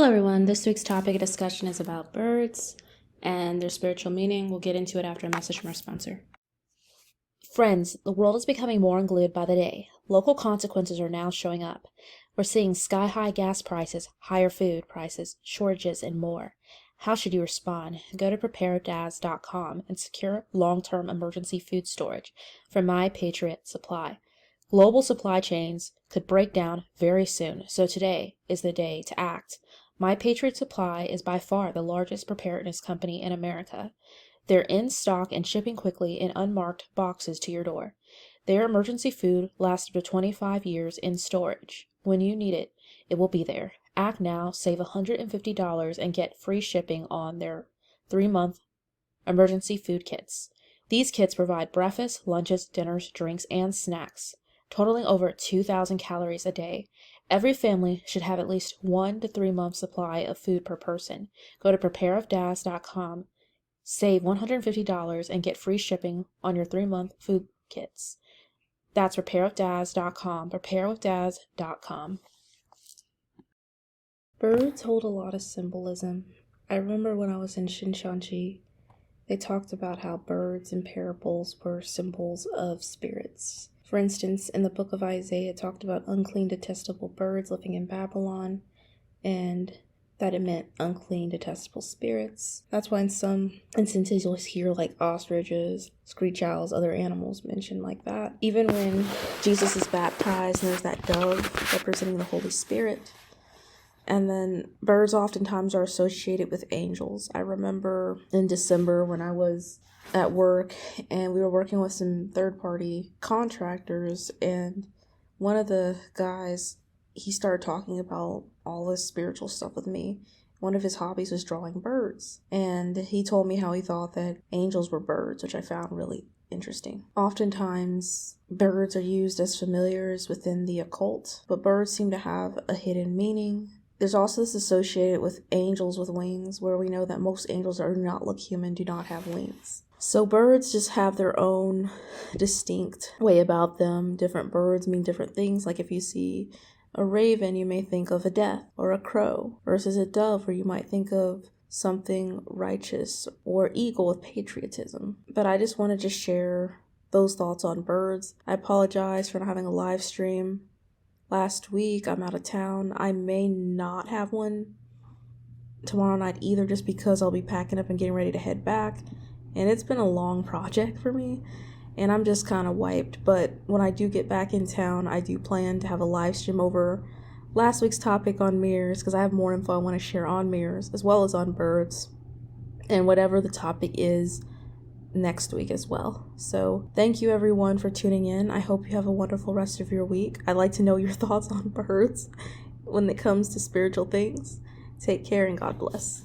Hello everyone, this week's topic of discussion is about birds and their spiritual meaning. We'll get into it after a message from our sponsor. Friends, the world is becoming more unglued by the day. Local consequences are now showing up. We're seeing sky-high gas prices, higher food prices, shortages, and more. How should you respond? Go to preparedaz.com and secure long-term emergency food storage from My Patriot Supply. Global supply chains could break down very soon, so today is the day to act. My Patriot Supply is by far the largest preparedness company in America. They're in stock and shipping quickly in unmarked boxes to your door. Their emergency food lasts up to 25 years in storage. When you need it, it will be there. Act now, save $150, and get free shipping on their 3-month emergency food kits. These kits provide breakfast, lunches, dinners, drinks, and snacks, totaling over 2,000 calories a day. Every family should have at least 1 to 3 months supply of food per person. Go to prepareofdaz.com, save $150, and get free shipping on your 3-month food kits. That's prepareofdaz.com, prepareofdaz.com. Birds hold a lot of symbolism. I remember when I was in Shinshanji, they talked about how birds in parables were symbols of spirits. For instance, in the book of Isaiah, it talked about unclean, detestable birds living in Babylon, and that it meant unclean, detestable spirits. That's why in some instances you'll hear like ostriches, screech owls, other animals mentioned like that. Even when Jesus is baptized and there's that dove representing the Holy Spirit. And then birds oftentimes are associated with angels. I remember in December when I was at work and we were working with some third-party contractors, and one of the guys, he started talking about all this spiritual stuff with me. One of his hobbies was drawing birds, and he told me how he thought that angels were birds, which I found really interesting. Oftentimes, birds are used as familiars within the occult, but birds seem to have a hidden meaning. There's also this associated with angels with wings, where we know that most angels do not look human, do not have wings. So birds just have their own distinct way about them. Different birds mean different things. Like if you see a raven, you may think of a death, or a crow, versus a dove, where you might think of something righteous, or eagle with patriotism. But I just wanted to share those thoughts on birds. I apologize for not having a live stream last week. I'm out of town. I may not have one tomorrow night either, just because I'll be packing up and getting ready to head back. And it's been a long project for me, and I'm just kind of wiped. But when I do get back in town, I do plan to have a live stream over last week's topic on mirrors, because I have more info I want to share on mirrors, as well as on birds, and whatever the topic is next week as well. So thank you everyone for tuning in. I hope you have a wonderful rest of your week. I'd like to know your thoughts on birds when it comes to spiritual things. Take care and God bless.